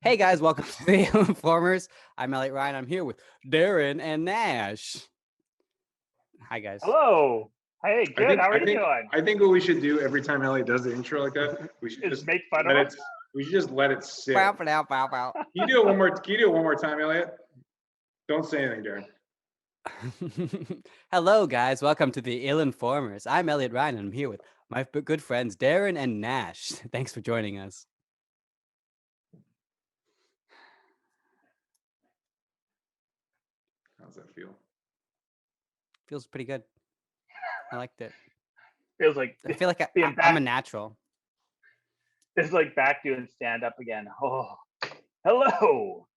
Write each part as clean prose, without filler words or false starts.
Hey guys, welcome to the Informers. I'm Elliot Ryan. I'm here with Darren and Nash. Hi guys. Hello. Hey, good. How are you doing? I think what we should do every time Elliot does the intro like that, we should Is just make fun let of it. us? We should just let it sit. Bow, bow, bow, bow. Can you do it one more? Can you do it one more time, Elliot? Don't say anything, Darren. Hello guys, welcome to the Ill Informers. I'm Elliot Ryan and I'm here with my good friends Darren and Nash. Thanks for joining us. How's that feel? Feels pretty good. I liked it. Feels like I feel like being back. I'm a natural. It's like back doing stand up again. Oh, hello.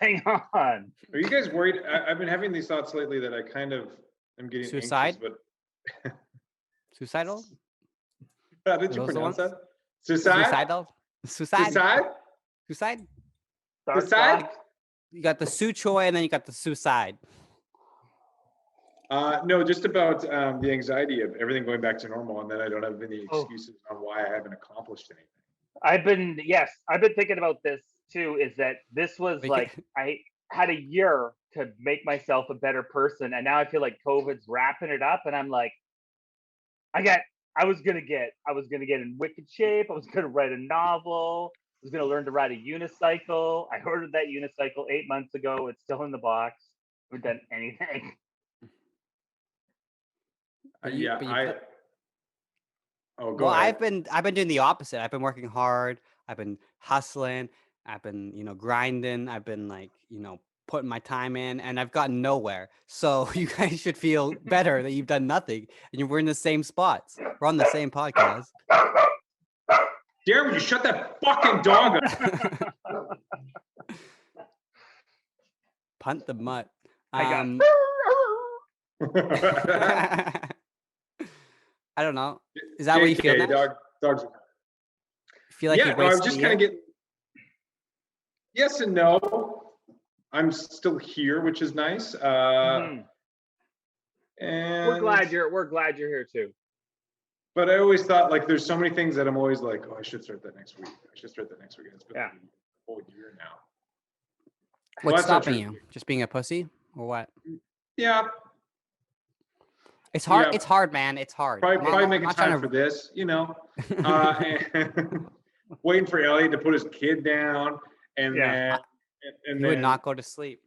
Hang on. Are you guys worried? I've been having these thoughts lately that I kind of am getting Suicide? anxious, but Suicidal? how did you Are those the pronounce ones? that? Suicide? Suicidal? Suicide? Suicide? Suicide? Dark Suicide? thoughts. You got the Su Choi and then you got the suicide. No, just about the anxiety of everything going back to normal, and then I don't have any excuses on why I haven't accomplished anything. I've been thinking about this too, is that this was like I had a year to make myself a better person, and now I feel like COVID's wrapping it up, and I'm like, I was gonna get in wicked shape, I was gonna write a novel, I was gonna learn to ride a unicycle. I ordered that unicycle 8 months ago, it's still in the box. I haven't done anything. Well, I've been doing the opposite. I've been working hard. I've been hustling. I've been, grinding. I've been putting my time in, and I've gotten nowhere. So you guys should feel better that you've done nothing, and we're in the same spots. We're on the same podcast. Darren, would you shut that fucking dog up? Punt the mutt. I don't know. Is that what you feel now? Dogs. Feel like I was just kind of getting. Yes and no. I'm still here, which is nice. And we're glad you're here too. But I always thought, like, there's so many things that I'm always like, oh, I should start that next week. It's been a whole year now. What's stopping you? Just being a pussy or what? Yeah. It's hard. Yeah. It's hard, man. It's hard. Probably making time for this, and waiting for Elliot to put his kid down, and then he would not go to sleep.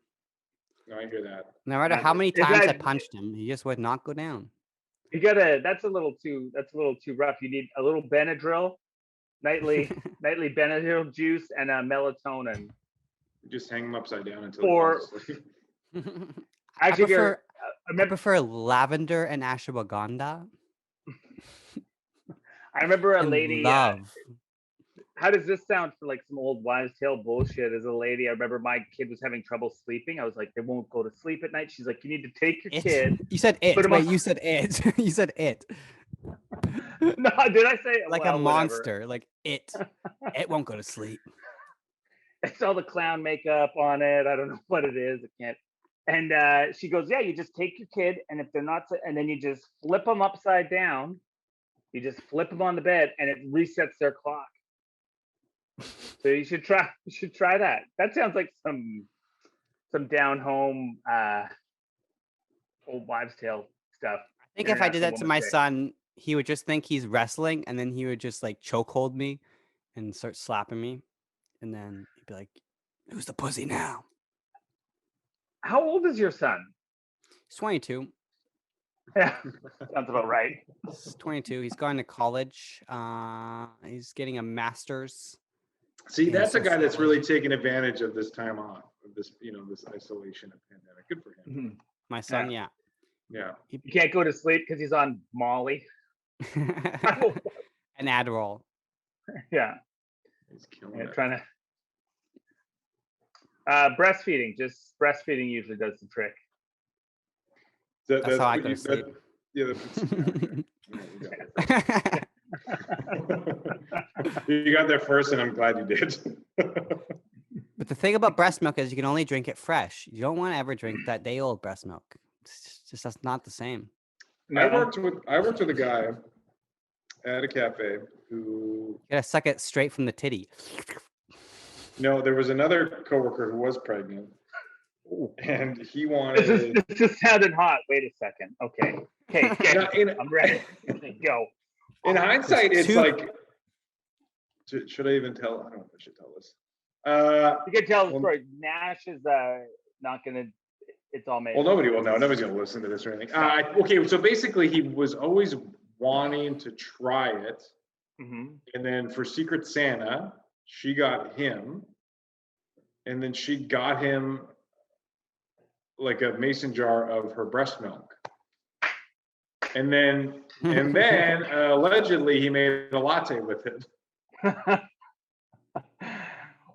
No, I hear that. No matter how many times I punched him, he just would not go down. You that's a little too rough. You need a little Benadryl, nightly Benadryl juice, and melatonin. Just hang him upside down until he falls asleep. Actually, I prefer lavender and ashwagandha. I remember a lady. Love. How does this sound for like some old wives' tale bullshit? As a lady, I remember my kid was having trouble sleeping. I was like, they won't go to sleep at night. She's like, you need to take your kid. You said it. Wait, you said it. You said it. No, did I say like a monster? Like it. It won't go to sleep. It's all the clown makeup on it. I don't know what it is. I can't. And she goes, yeah, you just take your kid, and if they're not, and then you just flip them upside down. You just flip them on the bed, and it resets their clock. So you should try that. That sounds like some down home old wives' tale stuff. I think if I did that to my son, he would just think he's wrestling, and then he would just like chokehold me and start slapping me, and then he'd be like, "Who's the pussy now?" How old is your son? He's 22. Yeah, sounds about right. He's 22. He's going to college. He's getting a master's. See, that's a guy that's really taking advantage of this time off, of this, this isolation of pandemic. Good for him. Mm-hmm. My son, yeah. He can't go to sleep because he's on Molly. An Adderall. Yeah. He's killing it. Trying to breastfeeding. Just breastfeeding usually does the trick. That's how I go to sleep. You got there first, and I'm glad you did. But the thing about breast milk is you can only drink it fresh. You don't want to ever drink that day-old breast milk. It's just that's not the same. No. I worked with a guy at a cafe who you gotta suck it straight from the titty. No, there was another coworker who was pregnant, and he wanted. This just sounded hot. Wait a second. Okay. I'm ready. Go. In hindsight, it's like. Should I even tell? I don't know if I should tell this. You can tell the story. Nash is not gonna. It's all made. Well, nobody will know. Nobody's gonna listen to this or anything. Okay, so basically, he was always wanting to try it, and then for Secret Santa, she got him, and then she got him like a mason jar of her breast milk, and then allegedly he made a latte with it.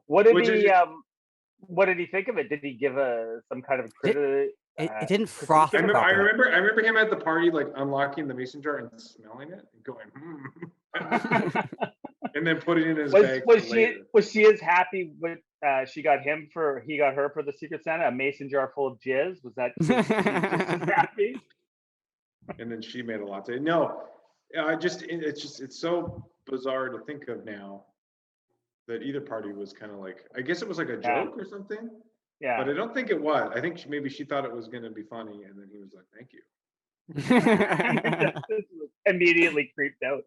What did he think of it? Did he give some kind of critic? It didn't froth. I remember him at the party, like unlocking the mason jar and smelling it and going, and then putting it in his bag. Was she as happy with? He got her for the Secret Santa, a mason jar full of jizz. Was that just as happy? And then she made a latte. No, it's so bizarre to think of now that either party was kind of like, I guess it was like a joke or something. Yeah. But I don't think it was. I think maybe she thought it was going to be funny, and then he was like, "Thank you." Immediately creeped out.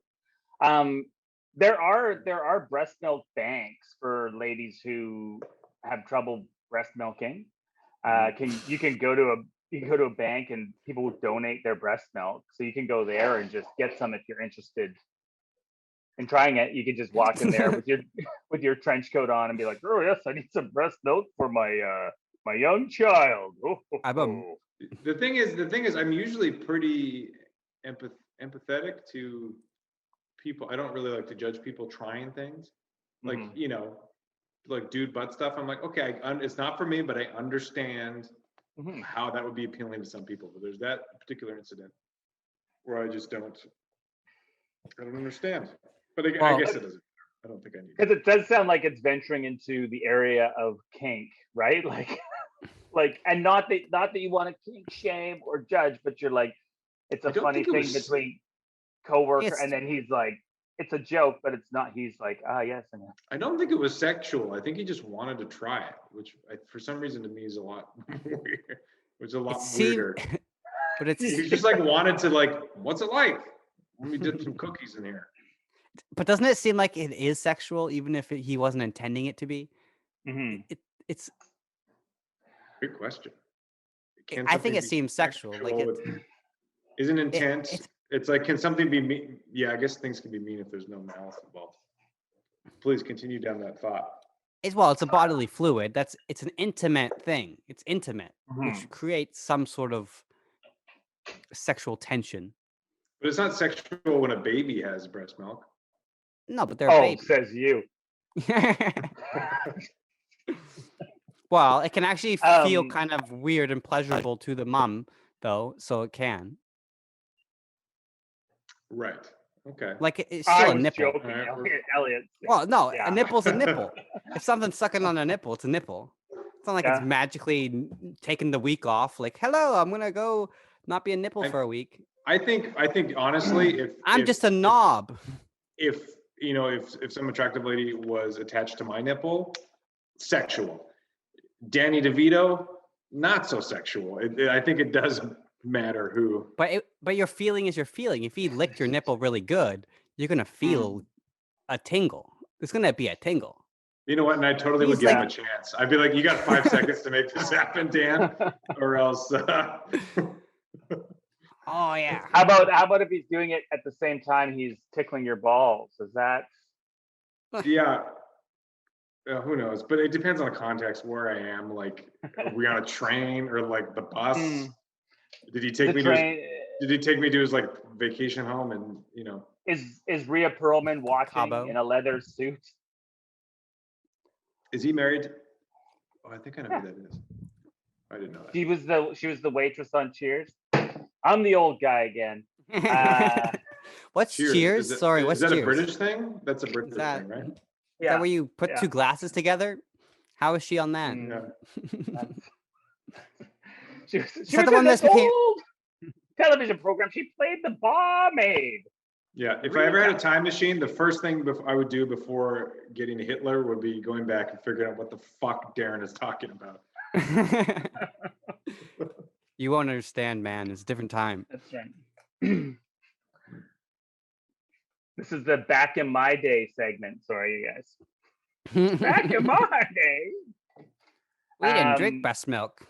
There are breast milk banks for ladies who have trouble breast milking. You can go to a bank and people will donate their breast milk, so you can go there and just get some if you're interested in trying it. You can just walk in there with your trench coat on and be like, "Oh yes, I need some breast milk for my my young child." The thing is, I'm usually pretty empathetic to people. I don't really like to judge people trying things, like like dude butt stuff. I'm like, okay, it's not for me, but I understand how that would be appealing to some people. But there's that particular incident where I just don't understand. But I guess it doesn't. I don't think I need. Because it does sound like it's venturing into the area of kink, right? And not that you want to kink shame or judge, but you're like, it's a funny thing between coworker, and then he's like, it's a joke, but it's not. He's like, yes. I don't think it was sexual. I think he just wanted to try it, which for some reason to me is a lot weird. Which is a lot weirder. But he just like wanted to what's it like? Let me dip some cookies in here. But doesn't it seem like it is sexual, even if he wasn't intending it to be? It's good question. I think it seems sexual. Isn't intent? It's like, can something be mean? Yeah, I guess things can be mean if there's no malice involved. Please continue down that thought. It's a bodily fluid. It's an intimate thing. It's intimate, which creates some sort of sexual tension. But it's not sexual when a baby has breast milk. No, but they're babies. Says you. Well, it can actually feel kind of weird and pleasurable to the mom, though, so it can. Right. Okay. Like it's still a nipple. Joking, Elliot. Well, no, a nipple's a nipple. If something's sucking on a nipple, it's a nipple. It's not like it's magically taking the week off. Like, hello, I'm gonna go not be a nipple for a week. I think honestly, if I'm just a knob. If some attractive lady was attached to my nipple, sexual. Danny DeVito, not so sexual. I think it does matter who. But your feeling is your feeling. If he licked your nipple really good, you're gonna feel a tingle. There's gonna be a tingle. You know what? And I totally would give him a chance. I'd be like, you got 5 seconds to make this happen, Dan, or else. Oh yeah. How about if he's doing it at the same time he's tickling your balls? Is that? Yeah. Who knows? But it depends on the context where I am. Like, are we on a train or like the bus? Did he take me to his like vacation home? And is Rhea Perlman watching Cabo in a leather suit? Is he married? Oh, I think I know who that is. I didn't know that. She was the waitress on Cheers. I'm the old guy again. What's Cheers? Sorry, what's Cheers? Is that a British thing? That's a British thing, right? Is that where you put two glasses together? How is she on that? She was the one that became television program. She played the barmaid. Yeah, if I ever had a time machine, the first thing I would do before getting to Hitler would be going back and figuring out what the fuck Darren is talking about. You won't understand, man. It's a different time. That's right. This is the back in my day segment. Sorry, you guys. Back in my day. We didn't drink breast milk.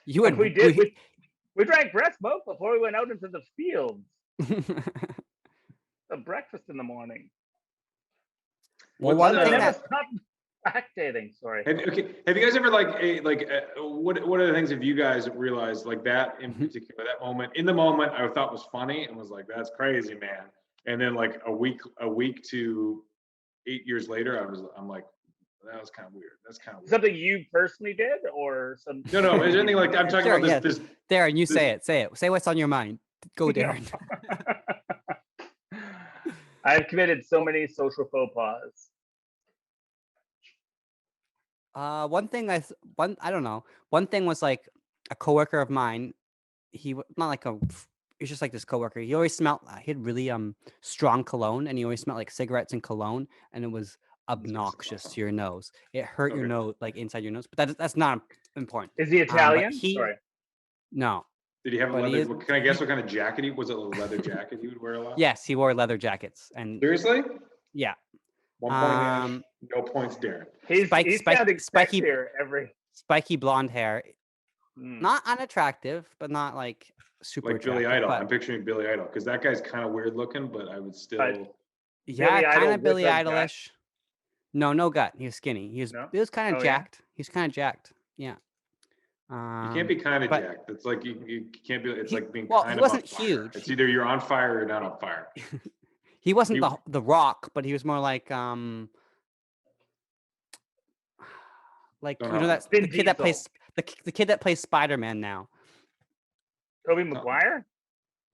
You would. We drank breast milk before we went out into the fields. The breakfast in the morning. Well, one thing that backdating. Sorry. Have you guys ever what are the things have you guys realized like that in particular, that moment in the moment I thought was funny and was like, that's crazy, man. And then like a week to 8 years later, I'm like, that was kind of weird. That's kind of weird. Something you personally did or some? No. Is there anything like I'm talking about this? Darren, you say it. Say what's on your mind. Go, Darren. I've committed so many social faux pas. One thing I don't know. One thing was like a coworker of mine. He's just like this coworker. He always smelled. He had really strong cologne, and he always smelled like cigarettes and cologne, and it was obnoxious to your nose. It hurt your nose, like inside your nose. But that's not important. Is he Italian? Sorry. No. Did he have a leather? Can I guess what kind of jacket was it? A leather jacket he would wear a lot? Yes, he wore leather jackets. And seriously? Yeah. 1 point. No points, Darren. He's spiky blonde hair. Not unattractive, but not like super like attractive. Billy Idol. I'm picturing Billy Idol because that guy's kind of weird looking, but I would still. Kind of Billy Idolish. No gut. He was skinny. He was kind of jacked. Yeah? He's kind of jacked. Yeah. You can't be kind of jacked. It's like you can't be. It's like being kind of. He wasn't huge. It's either you're on fire or you're not on fire. He wasn't the Rock, but he was more like you know that the kid that plays the kid that plays Spider-Man now. Tobey Maguire?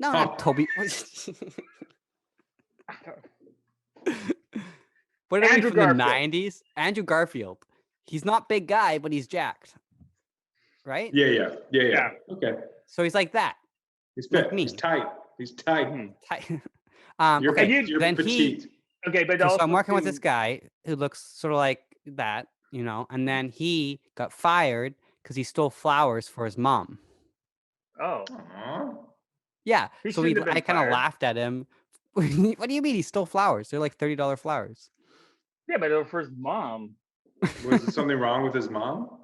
No, not Toby. What are we from the 90s? Andrew Garfield. He's not big guy, but he's jacked. Right? Yeah. Okay. So he's like that. He's fit. Like he's tight. He's tight. You're petite. Okay, but so I'm working with this guy who looks sort of like that, you know, and then he got fired because he stole flowers for his mom. Oh. Yeah. So I kind of laughed at him. What do you mean he stole flowers? They're like $30 flowers. Yeah, but they were for his mom. Was there something wrong with his mom?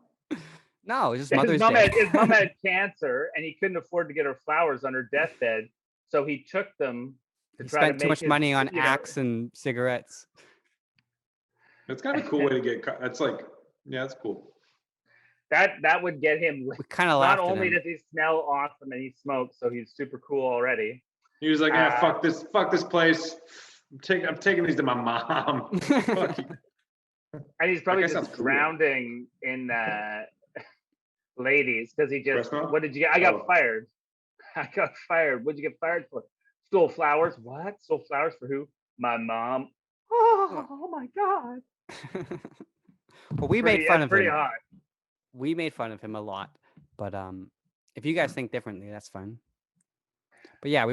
No, it's just Mother's Day. His mom had cancer, and he couldn't afford to get her flowers on her deathbed, so he took them to try to make too much money on Axe and cigarettes. That's kind of a cool way to get. That's like, yeah, that's cool. That would get him. Kind of not only does he smell awesome and he smokes, so he's super cool already. He was like, fuck this place. I'm taking these to my mom. And he's probably just drowning in ladies because he just. What did you get? I got fired. What'd you get fired for? Stole flowers. What? Stole flowers for who? My mom. Oh my God. Well, we made fun of him. Pretty hot. We made fun of him a lot, but if you guys think differently, that's fine. But yeah,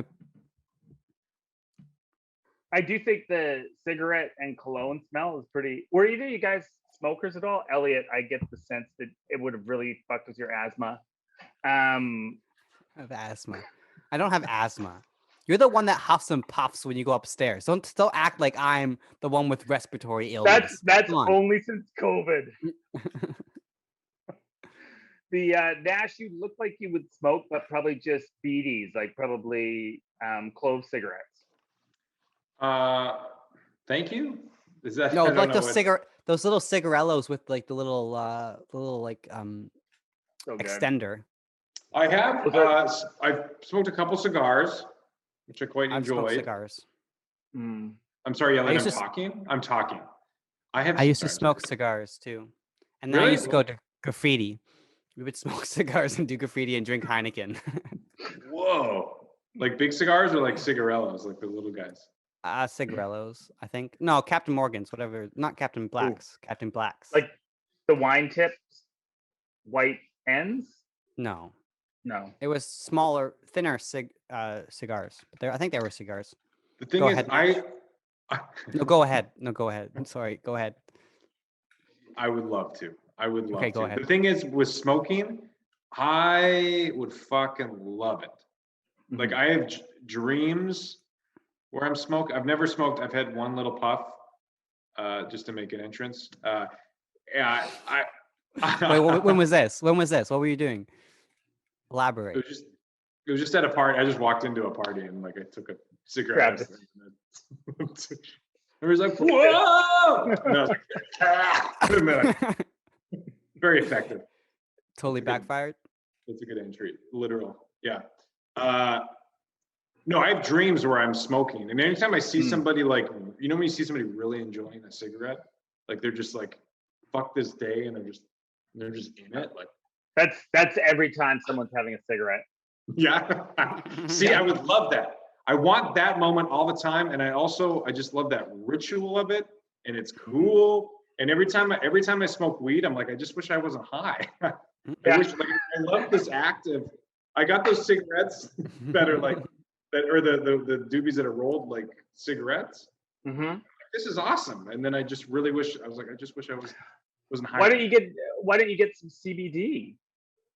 I do think the cigarette and cologne smell is pretty. Were either you guys smokers at all? Elliot, I get the sense that it would have really fucked with your asthma. I have asthma. I don't have asthma. You're the one that huffs and puffs when you go upstairs. Don't still act like I'm the one with respiratory illness. That's only since COVID. The Nash, you look like you would smoke, but probably just BDs, like probably clove cigarettes. Thank you. Is that no? Like those little cigarellos with like the little like extender. I have. I've smoked a couple cigars, which I quite enjoy. Cigars. I'm sorry, Elliot. I'm talking. I used to smoke cigars too, and then I used to go to graffiti. We would smoke cigars and do graffiti and drink Heineken. Whoa! Like big cigars or like cigarellos, like the little guys? Cigarellos, I think. No, Captain Morgan's, whatever. Not Captain Black's. Ooh. Captain Black's. Like the wine tips, white ends? No. No. It was smaller, thinner cigars. But I think they were cigars. The thing Go is, ahead, Nash. No, go ahead. No, go ahead. I'm sorry. Go ahead. I would love to. I would love Okay, go to. ahead. The thing is, with smoking, I would fucking love it. Like I have dreams where I'm smoking. I've never smoked. I've had one little puff, just to make an entrance. Yeah, Wait, when was this? When was this? What were you doing? Elaborate. It was just at a party. I just walked into a party and like I took a cigarette. It was like, whoa! And I was like, and then very effective. Totally backfired. It's a good entry. Literal. Yeah. No, I have dreams where I'm smoking. And anytime I see somebody like, you know, when you see somebody really enjoying a cigarette, like they're just like, fuck this day, and they're just in it. Like that's every time someone's having a cigarette. Yeah. See, I would love that. I want that moment all the time. And I just love that ritual of it. And it's cool. And every time I smoke weed, I'm like, I just wish I wasn't high. I love this act of, I got those cigarettes that are like, the doobies that are rolled like cigarettes. Mm-hmm. This is awesome. And then I just really wish, I was like, I just wish I wasn't high. Why don't you get some CBD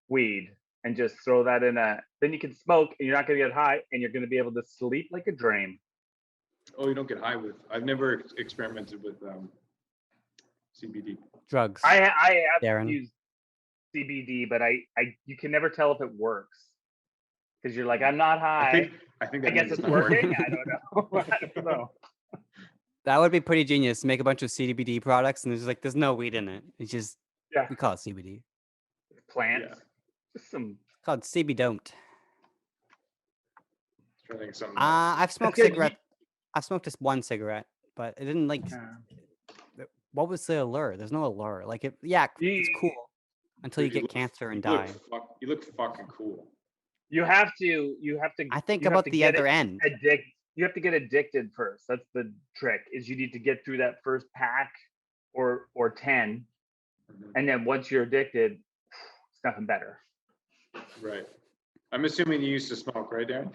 weed and just throw that in then you can smoke and you're not going to get high and you're going to be able to sleep like a dream. Oh, you don't get high with, I've never experimented with CBD. Drugs. I have used CBD, but you can never tell if it works. Because you're like, I'm not high. I guess it's working. I don't know. I don't know. That would be pretty genius. Make a bunch of CBD products and there's no weed in it. It's just we call it CBD. Plants. Yeah. Just some. It's called CB don't. I've smoked cigarette. I've smoked just one cigarette, but it didn't like. What was the allure? There's no allure. Like it's cool until you get cancer and die. You look fucking cool. You have to. I think about the other end. You have to get addicted first. That's the trick. Is you need to get through that first pack or 10, and then once you're addicted, it's nothing better. Right. I'm assuming you used to smoke, right, Darren?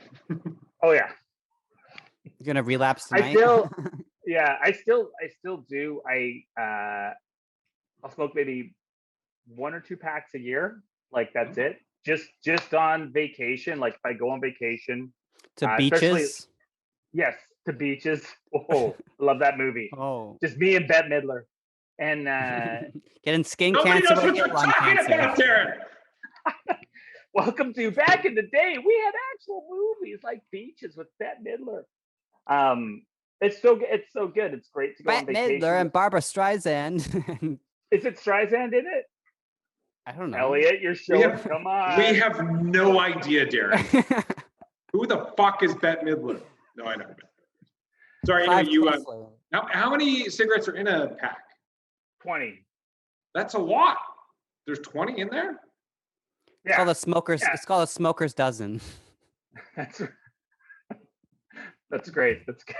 Oh yeah. You're gonna relapse tonight. I still do. I'll smoke maybe 1 or 2 packs a year. Like that's it. Just on vacation. Like if I go on vacation to beaches. Yes, to beaches. Oh, love that movie. Oh, just me and Bette Midler, and getting skin cancer, lung cancer. Welcome to back in the day. We had actual movies like Beaches with Bette Midler. It's so good. It's great to go on vacation. Bette Midler and Barbara Streisand. Is it Streisand in it? I don't know. Elliot, you're showing. Come on. We have no idea, Darren. Who the fuck is Bette Midler? No, I know. Sorry, how many cigarettes are in a pack? 20. That's a lot. There's 20 in there? Yeah. It's called a smoker's. Yeah. It's called a smoker's dozen. That's great. That's good.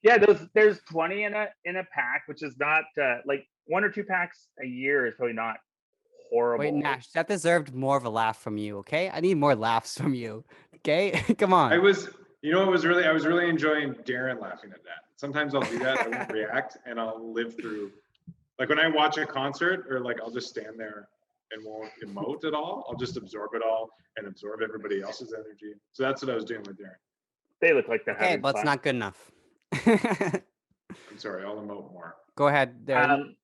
Yeah, there's 20 in a pack, which is not like 1 or 2 packs a year is probably not horrible. Wait, Nash, that deserved more of a laugh from you. Okay, I need more laughs from you. Okay, come on. I was really enjoying Darren laughing at that. Sometimes I'll do that. I won't react, and I'll live through. Like when I watch a concert, or like I'll just stand there and won't emote at all. I'll just absorb it all and absorb everybody else's energy. So that's what I was doing with Darren. They look like they're having but fun. It's not good enough. I'm sorry, I'll emote more. Go ahead, Darren. Do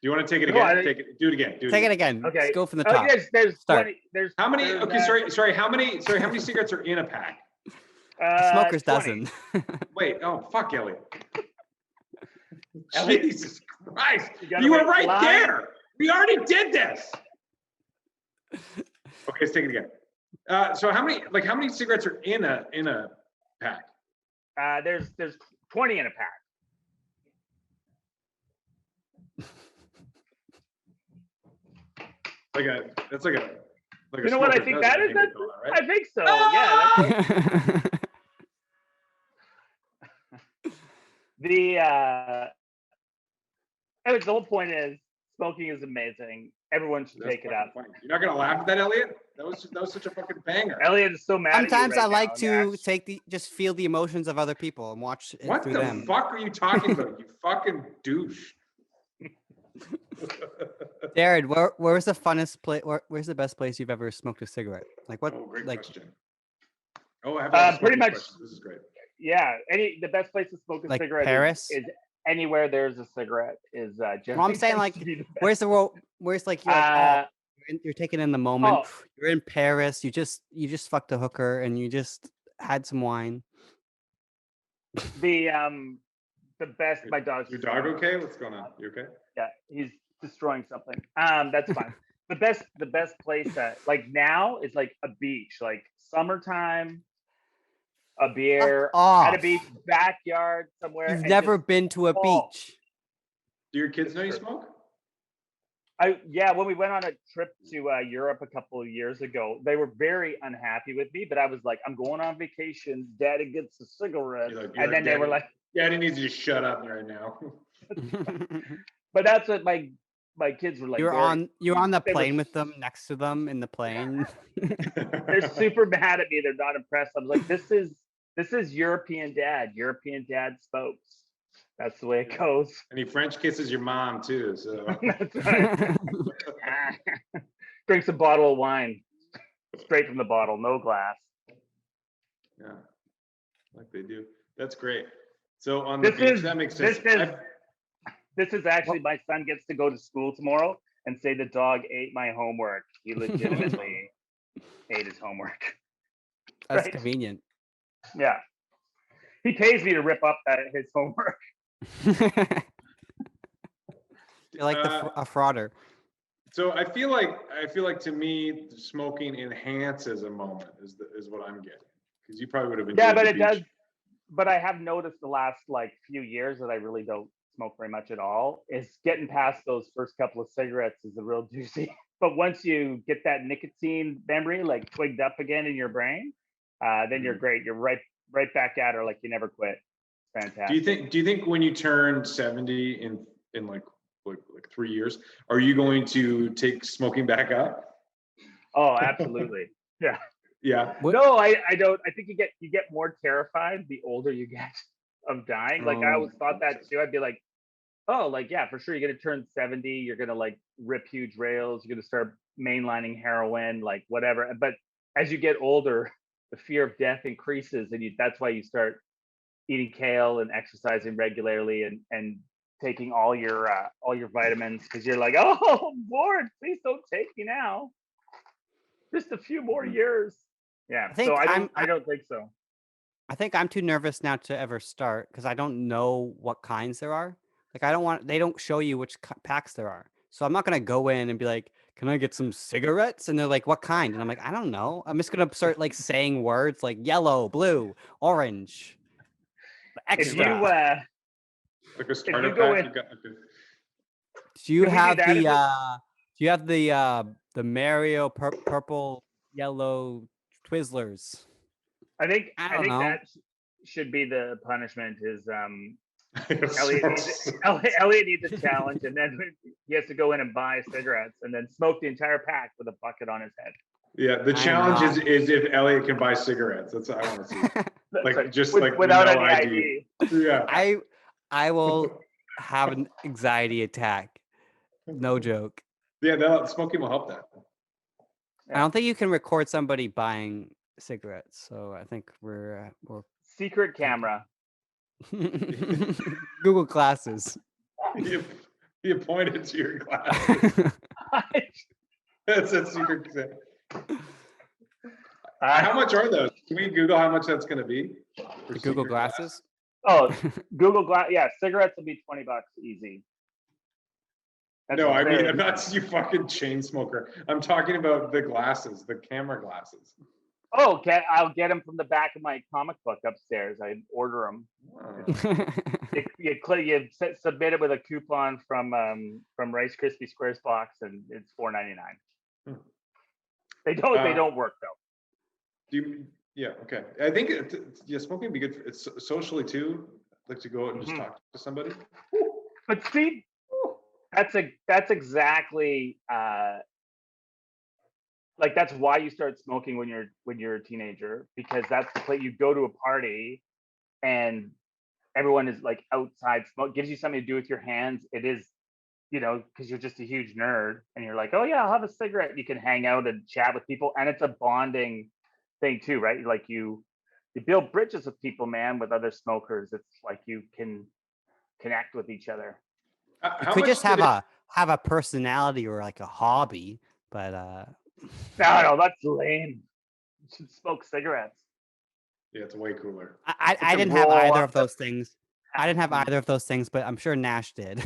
you want to take it again? Do it again. Take it again. Okay. Let's go from the top. There's Start. 20. There's how many? Okay, sorry. How many cigarettes are in a pack? Smoker's dozen. Wait. Oh, fuck, Elliot. Jesus Christ! You were right there. We already did this. Okay, let's take it again. So how many cigarettes are in a pack? There's 20 in a pack. That's like a. You know what I think that is? Right? I think so. Yeah. Anyway, the whole point is smoking is amazing. Everyone should take it up. Funny. You're not gonna laugh at that, Elliot? That was such a fucking banger. Elliot is so mad. Sometimes at you I like now, to just feel the emotions of other people and watch it what through the them. fuck are you talking about? You fucking douche. Jared, where's the funnest place? Where's the best place you've ever smoked a cigarette? Like what? Oh, great like, question. Oh, I have pretty much. Questions. This is great. Yeah, the best place to smoke a like cigarette Paris? is anywhere there's a cigarette is. Well, I'm saying like, where's the world? Where's like you're like, you're taking in the moment. Oh. You're in Paris. You just fucked a hooker and you just had some wine. The best. My dog's. Your dog okay? What's going on? You okay? Yeah, he's destroying something. That's fine. the best place like now is like a beach, like summertime, a beer at a beach, backyard somewhere. You've never been to a beach. Do your kids know you smoke? When we went on a trip to Europe a couple of years ago, they were very unhappy with me, but I was like, I'm going on vacation. Daddy gets a cigarette. Then they were like, Daddy needs you to shut up right now. But that's what my kids were like. You're on the plane with them, next to them in the plane. They're super mad at me. They're not impressed. I was like, this is European dad. European dad smokes. That's the way it goes. And he French kisses your mom too. So that's right. Drinks a bottle of wine straight from the bottle, no glass. Yeah, like they do. That's great. So on the beach, that makes sense. This is actually my son gets to go to school tomorrow and say the dog ate my homework. He legitimately ate his homework. That's right? Convenient. Yeah. He pays me to rip up his homework. You're like a frauder. So I feel like to me, smoking enhances a moment is what I'm getting, because you probably would have been. Yeah, but it does. But I have noticed the last like few years that I really don't smoke very much at all. Is getting past those first couple of cigarettes is a real doozy. But once you get that nicotine memory like twigged up again in your brain, then you're great. You're right back at her like you never quit. Fantastic. Do you think when you turn 70 in like 3 years, are you going to take smoking back up? Oh, absolutely. Yeah. Yeah. No, I don't. I think you get more terrified the older you get of dying. Like I always thought that too. I'd be like, oh, like yeah, for sure. You're gonna turn 70. You're gonna like rip huge rails. You're gonna start mainlining heroin, like whatever. But as you get older, the fear of death increases, and that's why you start eating kale and exercising regularly and taking all your vitamins, because you're like, oh Lord, please don't take me now. Just a few more years. Yeah. I don't think so. I think I'm too nervous now to ever start because I don't know what kinds there are. Like they don't show you which packs there are. So I'm not going to go in and be like, can I get some cigarettes? And they're like, what kind? And I'm like, I don't know. I'm just going to start like saying words like yellow, blue, orange, extra. If you, like a starter pack. Do you have the Mario purple, yellow Twizzlers? I think that should be the punishment. Is Elliot needs a challenge, and then he has to go in and buy cigarettes and then smoke the entire pack with a bucket on his head. Yeah, the challenge is if Elliot can buy cigarettes. That's what I want to see. Like just like without no any ID. Yeah. I will have an anxiety attack. No joke. Yeah, smoking will help that. I don't think you can record somebody buying cigarettes, so I think we're secret camera. Google Glasses. You pointed to your glasses. That's a secret thing. How much are those? Can we Google how much that's going to be? The Google Glasses? Oh, Google Glass. Yeah, cigarettes will be $20 easy. No, I mean, I'm not you fucking chain smoker. I'm talking about the glasses, the camera glasses. Oh, okay. I'll get them from the back of my comic book upstairs. I order them. You submit it with a coupon from Rice Krispie Squares box, and it's $4.99. They don't work though. Yeah, okay. I think smoking would be good. It's socially too. Like to go out and just talk to somebody. But see, That's exactly like that's why you start smoking when you're a teenager, because that's the place you go to a party and everyone is like outside smoke, gives you something to do with your hands. It is, because you're just a huge nerd and you're like, oh yeah, I'll have a cigarette. You can hang out and chat with people, and it's a bonding thing too, right? Like you build bridges with people, man, with other smokers. It's like you can connect with each other. You could just have a personality or like a hobby, but no, that's lame. You should smoke cigarettes. Yeah, it's way cooler. I didn't have either of those things. I didn't have either of those things, but I'm sure Nash did.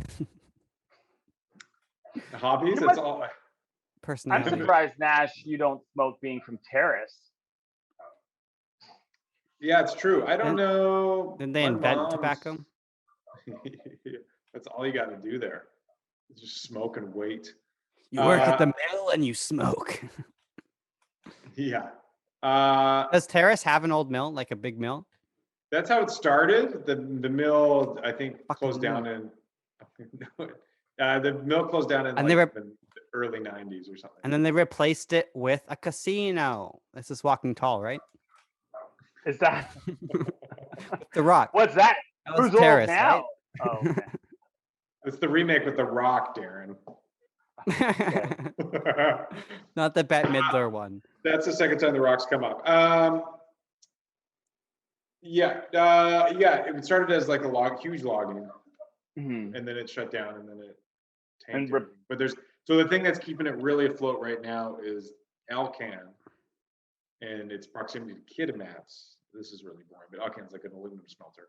Hobbies? That's all. Personality. I'm surprised, Nash, you don't smoke being from Terrace. Yeah, it's true. I don't know. Didn't they invent tobacco? That's all you got to do there. Just smoke and wait. You work at the mill and you smoke. Yeah. Does Terrace have an old mill, like a big mill? That's how it started. The mill, I think, closed down in. The mill closed down in the early 90s or something. And then they replaced it with a casino. This is Walking Tall, right? Is that The Rock? What's that? Who's Terrace now? Right? Oh, okay. It's the remake with The Rock, Darren. Not the Bette Midler one. That's the second time The Rock's come up. It started as like a huge logging, and then it shut down, and then it tanked. But so the thing that's keeping it really afloat right now is Alcan and its proximity to Kitimat's. This is really boring, but Alcan's like an aluminum smelter,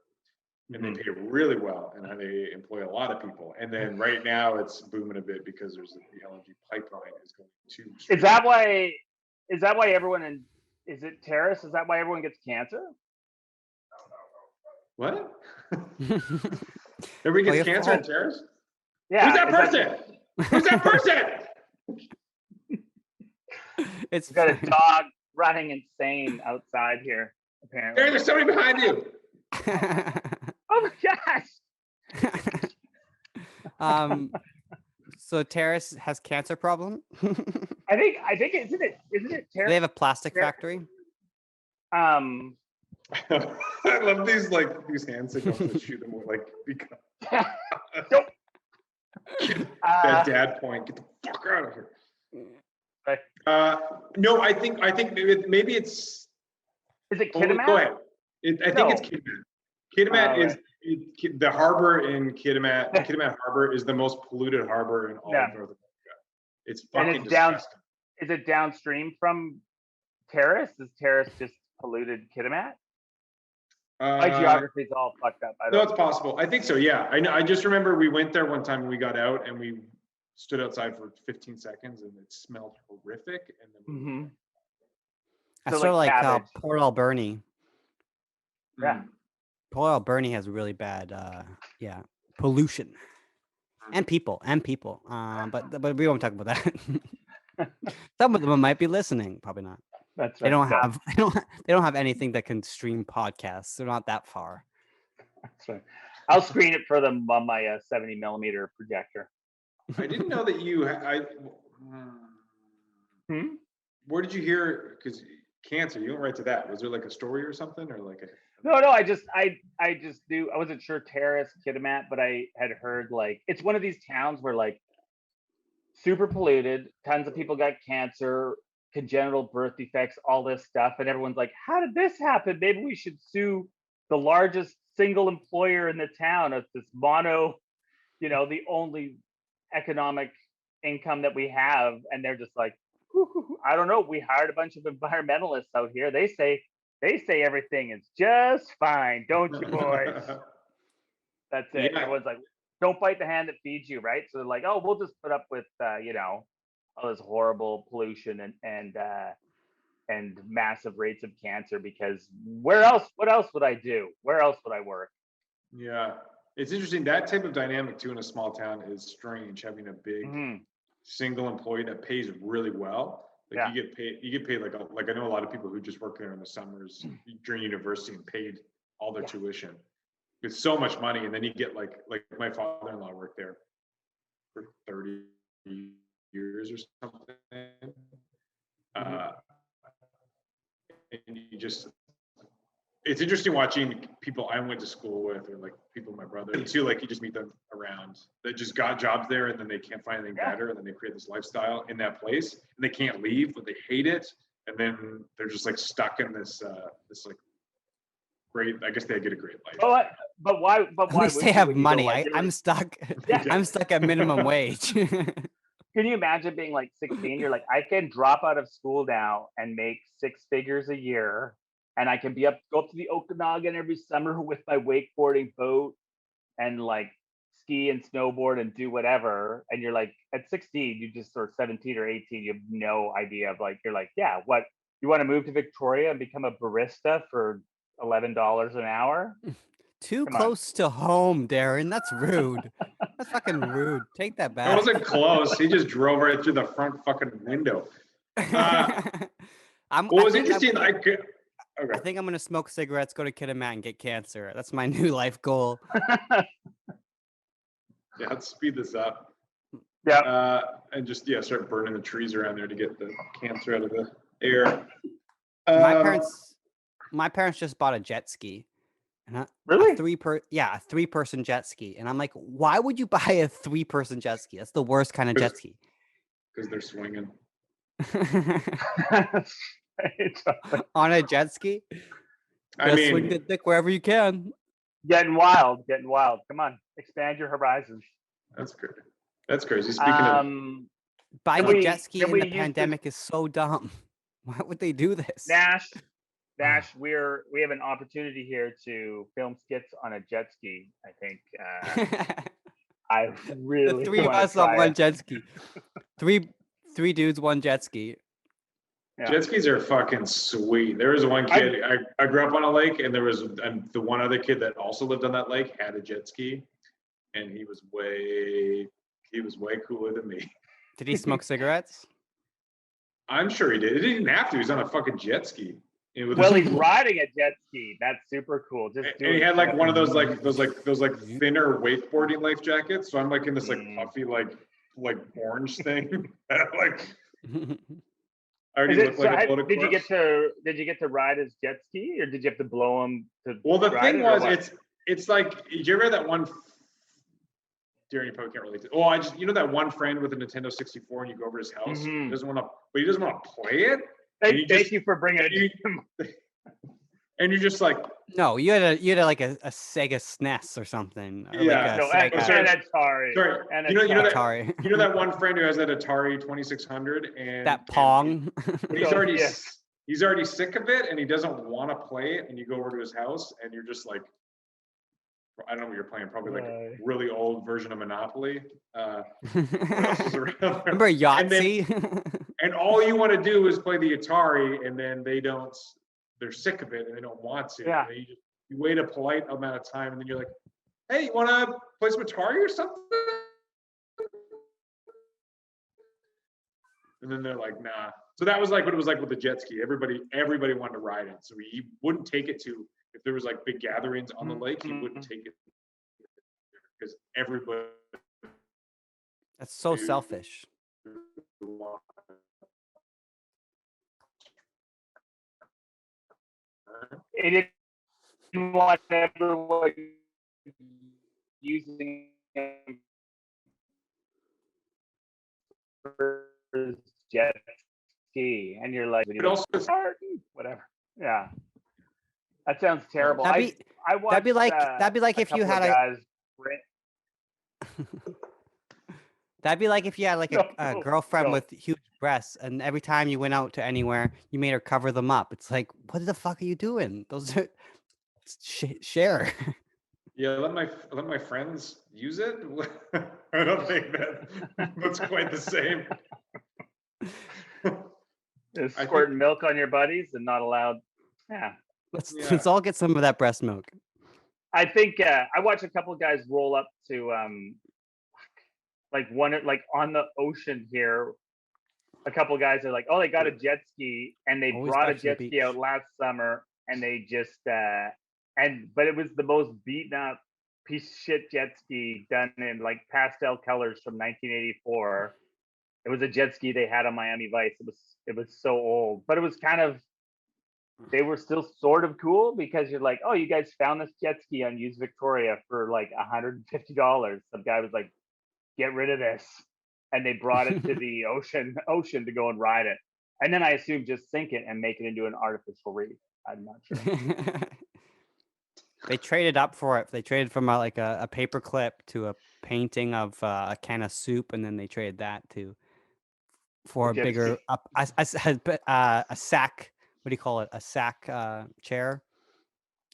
and they pay really well, and they employ a lot of people. And then right now it's booming a bit because there's the LNG pipeline is going to. Is that why? Is that why everyone is it Terrace? Is that why everyone gets cancer? What? Everybody gets cancer in Terrace? Yeah. Who's that person? Who's that person? It's got a dog running insane outside here. Apparently, there's somebody behind you. Oh my gosh. So Terrace has cancer problem. I think isn't it Terrace? They have a plastic factory. I love these hand signals that shoot them with because that dad point. Get the fuck out of here. Right. No, I think maybe it's. Is it Kitimat? Go ahead. I think it's Kitimat. Kitimat is the harbor in Kitimat. Kitimat Harbor is the most polluted harbor in all of North America. It's fucking disgusting. Is it downstream from Terrace? Is Terrace just polluted Kitimat? My geography's all fucked up. No, it's possible. I think so. Yeah, I just remember we went there one time and we got out and we stood outside for 15 seconds and it smelled horrific. And then That's sort of like Port Alberni. Yeah. Port Alberni has really bad, pollution and people. But we won't talk about that. Some of them might be listening. Probably not. That's right. They don't have anything that can stream podcasts. They're not that far. That's right. I'll screen it for them on my 70 millimeter projector. I didn't know that you. Where did you hear? Because cancer, you went right to that. Was there like a story or something, or like a? No. I just knew. I wasn't sure Terrace, Kitimat, but I had heard it's one of these towns where super polluted. Tons of people got cancer, congenital birth defects, all this stuff, and everyone's like, "How did this happen? Maybe we should sue the largest single employer in the town of this the only economic income that we have." And they're just like, I don't know. We hired a bunch of environmentalists out here. They say everything is just fine, don't you, boys? That's it. Yeah. Everyone's like, don't bite the hand that feeds you, right? So they're like, oh, we'll just put up with all this horrible pollution and massive rates of cancer, because what else would I do? Where else would I work? Yeah. It's interesting. That type of dynamic too in a small town is strange, having a big single employee that pays really well. You get paid like I know a lot of people who just work there in the summers during university and paid all their tuition. It's so much money, and then you get like my father-in-law worked there for 30 years or something. And you just, it's interesting watching people I went to school with, or like people my brother too, like you just meet them around that just got jobs there, and then they can't find anything better, and then they create this lifestyle in that place, and they can't leave, but they hate it, and then they're just like stuck in this this like great, I guess they get a great life. But why At least they have money. I'm stuck. I'm stuck at minimum wage. Can you imagine being like 16? You're like, I can drop out of school now and make 6 figures a year, and I can go up to the Okanagan every summer with my wakeboarding boat and like ski and snowboard and do whatever. And you're like, at 16, you just, or 17 or 18, you have no idea of like, you're like, yeah, what, you want to move to Victoria and become a barista for $11 an hour? Too close to home, Darren. That's rude. That's fucking rude. Take that back. It wasn't close. He just drove right through the front fucking window. What was interesting, I think I'm gonna smoke cigarettes, go to Kitimat, and get cancer. That's my new life goal. Yeah, let's speed this up. Yeah. And just start burning the trees around there to get the cancer out of the air. My parents just bought a jet ski. Really? A 3-person jet ski. And I'm like, why would you buy a 3-person jet ski? That's the worst kind of jet ski. Because they're swinging. On a jet ski? I mean, swing the dick wherever you can. Getting wild. Come on, expand your horizons. That's great. That's crazy. Speaking of buying a jet ski in the pandemic is so dumb. Why would they do this? Nash, we have an opportunity here to film skits on a jet ski. I think I really the 3 of us on one jet ski. Three dudes, one jet ski. Yeah. Jet skis are fucking sweet. There was one kid, I grew up on a lake, and the one other kid that also lived on that lake had a jet ski, and he was way cooler than me. Did he smoke cigarettes? I'm sure he did. He didn't have to. He's on a fucking jet ski. Well, he's riding a jet ski. That's super cool. And he had like one of those thinner wakeboarding life jackets. So I'm like in this like puffy like orange thing. Like I already look like a did you get to ride his jet ski, or did you have to blow him to? Well, the thing was, it's like, do you ever have that one? Darren, you probably can't relate to. Oh, that one friend with a Nintendo 64, and you go over to his house. He doesn't want to play it. Thank you for bringing it. And you're just like, no, you had like a Sega SNES or something. Or yeah, like an Atari. Sorry, and Atari. You know that one friend who has that Atari 2600 and that Pong. And he's already sick of it, and he doesn't want to play it. And you go over to his house, and you're just like, I don't know what you're playing. Probably like a really old version of Monopoly. Remember Yahtzee? And all you want to do is play the Atari, and then they're sick of it, and they don't want to. Yeah. You wait a polite amount of time, and then you're like, hey, you want to play some Atari or something? And then they're like, nah. So that was like what it was like with the jet ski. Everybody wanted to ride it. So he wouldn't take it to, if there was like big gatherings on the lake, he wouldn't take it because everybody. That's so selfish. It didn't want everyone using him for jet ski, and you're like, whatever. Yeah, that sounds terrible. That'd be like if you had That'd be like if you had like a girlfriend with huge breasts, and every time you went out to anywhere, you made her cover them up. It's like, what the fuck are you doing? Those are share. Yeah, let my friends use it. I don't think that's quite the same. Squirting milk on your buddies and not allowed. Yeah. Let's all get some of that breast milk. I think I watched a couple of guys roll up to like on the ocean here. A couple of guys are like, oh, they got a jet ski, and they brought a jet ski out last summer, and they just but it was the most beaten up piece of shit jet ski done in like pastel colors from 1984. It was a jet ski they had on Miami Vice. It was so old, but it was kind of, they were still sort of cool because you're like, oh, you guys found this jet ski on Used Victoria for like $150. Some guy was like, get rid of this, and they brought it to the ocean to go and ride it, and then I assume just sink it and make it into an artificial reef. I'm not sure. They traded up for it. They traded from a paper clip to a painting of a can of soup, and then they traded that for a bigger a sack. What do you call it? A sack chair,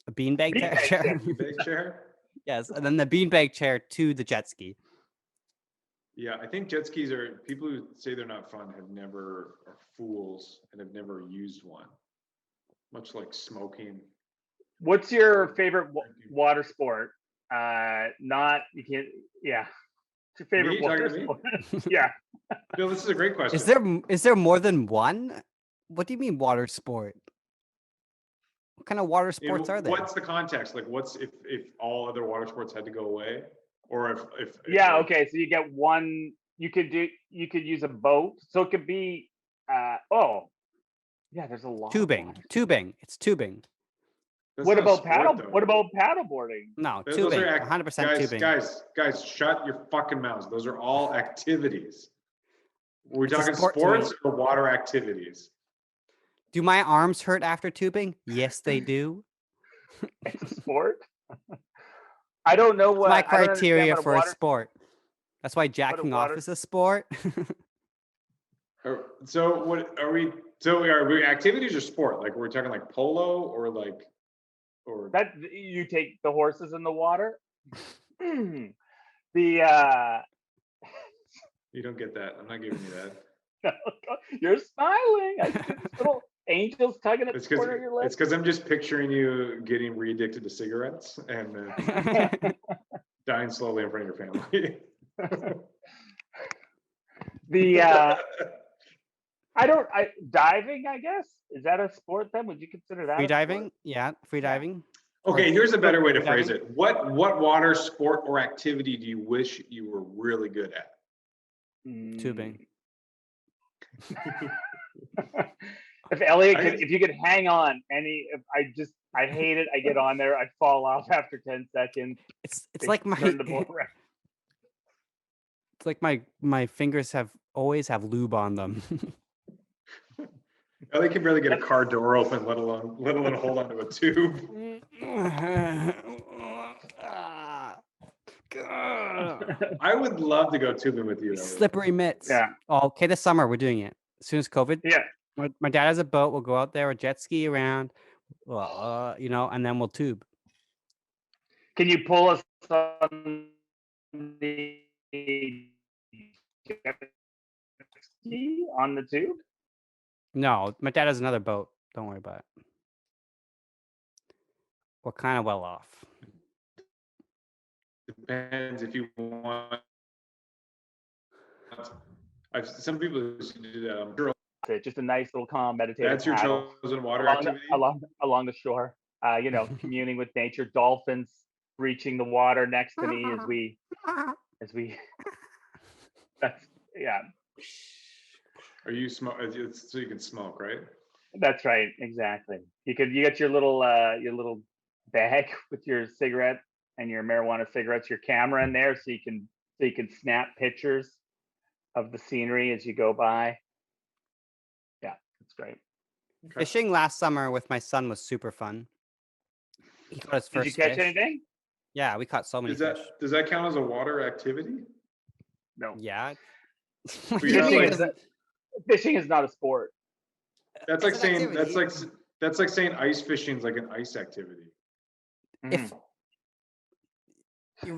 a beanbag chair. Beanbag chair. Yes, and then the beanbag chair to the jet ski. Yeah, I think jet skis are, people who say they're not fun are fools and have never used one. Much like smoking. What's your favorite water sport? Not, you can't, yeah. What's your favorite water sport? Yeah. No, this is a great question. Is there more than one? What do you mean water sport? What kind of water sports are there? What's the context? Like, what's if all other water sports had to go away, or if yeah, okay. So you get one. You could use a boat. So it could be. Oh, yeah. There's a lot. Tubing. It's tubing. That's what about paddle? Though. What about paddleboarding? No, tubing. 100% tubing. Guys, shut your fucking mouths. Those are all activities. We're talking sports or water activities. Do my arms hurt after tubing? Yes, they do. It's a sport. I don't know what my criteria for a sport. That's why jacking off is a sport. So what are we? So are we activities or sport? Like we're talking like polo or like, or that you take the horses in the water. You don't get that. I'm not giving you that. You're smiling. I see this little angels tugging at the corner of your lips. It's because I'm just picturing you getting re-addicted to cigarettes and dying slowly in front of your family. Diving, I guess, is that a sport then? Would you consider that free diving? Yeah, free diving. Okay, here's a better way to phrase it. What water sport or activity do you wish you were really good at? Tubing. If you could hang on I hate it. I get on there, I fall off after 10 seconds. It's like it's like my fingers always have lube on them. Ellie can barely get a car door open, let alone hold onto a tube. I would love to go tubing with you. Slippery mitts. Yeah. Oh, okay, this summer we're doing it. As soon as COVID. Yeah. My dad has a boat. We'll go out there, we'll jet ski around, and then we'll tube. Can you pull us on the jet ski on the tube? No, my dad has another boat. Don't worry about it. We're kind of well off. Depends if you want. Some people do that. Just a nice little calm meditative. That's your chosen water activity along the shore. Communing with nature. Dolphins breaching the water next to me as we. That's yeah. Are you smoke? So you can smoke, right? That's right. Exactly. You get your little bag with your cigarette and your marijuana cigarettes, your camera in there, so you can snap pictures of the scenery as you go by. Yeah, it's great. Okay. Fishing last summer with my son was super fun. He caught his first fish. Did you catch anything? Yeah, we caught so many fish. Does that count as a water activity? No. Yeah. Fishing is not a sport. That's like saying that's like saying ice fishing is like an ice activity. If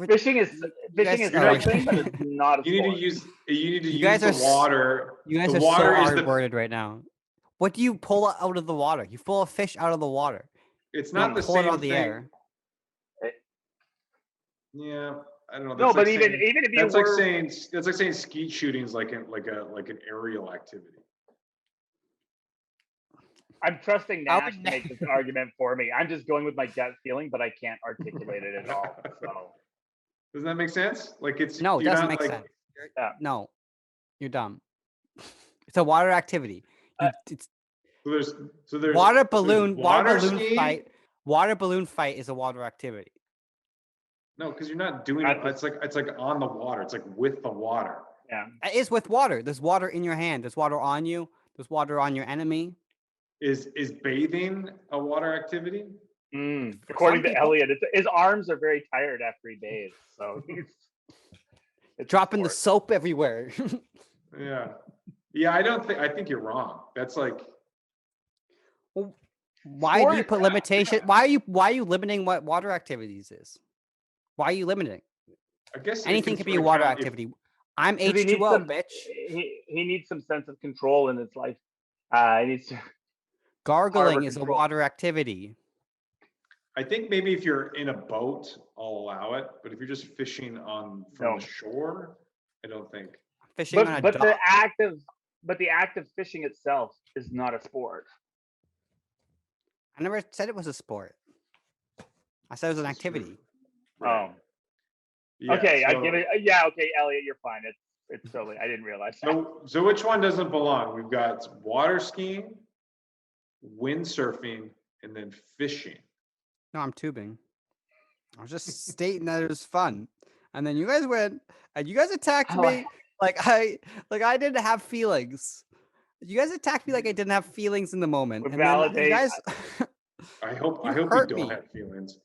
fishing is one thing, but it's not a sport. You need to use the water. You guys are so hard-worded right now. What do you pull out of the water? You pull a fish out of the water. It's not the same pull it out of the thing. air. Yeah, I don't know. No, but even if you that's like saying skeet shooting is like an aerial activity. I'm trusting Nash to make this argument for me. I'm just going with my gut feeling, but I can't articulate it at all. So Doesn't that make sense? Like No, it you're doesn't not make like sense. No, you're dumb. It's a water activity. It's so there's water there's balloon water skiing. fight. Water balloon fight is a water activity. No, because you're not doing it. It's like on the water. It's like with the water. Yeah. It is with water. There's water in your hand. There's water on you. There's water on your enemy. Is bathing a water activity? According to Elliot, his arms are very tired after he bathes, so it's dropping the soap everywhere. Yeah. I think you're wrong. That's like. Well, why do you put limitation? Why are you limiting what water activities is? Why are you limiting? I guess anything can be a water activity. I'm H2O, bitch. He needs some sense of control in his life. He needs to. Gargling is a water activity. I think maybe if you're in a boat, I'll allow it. But if you're just fishing from the shore, I don't think. Fishing on a dock. But the act of fishing itself is not a sport. I never said it was a sport. I said it was an activity. Right. Oh. Yeah, okay, I give it. Yeah, okay, Elliot, you're fine. It's totally. I didn't realize that. So which one doesn't belong? We've got water skiing, windsurfing, and then fishing. No, I'm tubing. I was just stating that it was fun, and then you guys went and you guys attacked me like I didn't have feelings. You guys attacked me like I didn't have feelings in the moment. And then you guys. I hope you don't have feelings.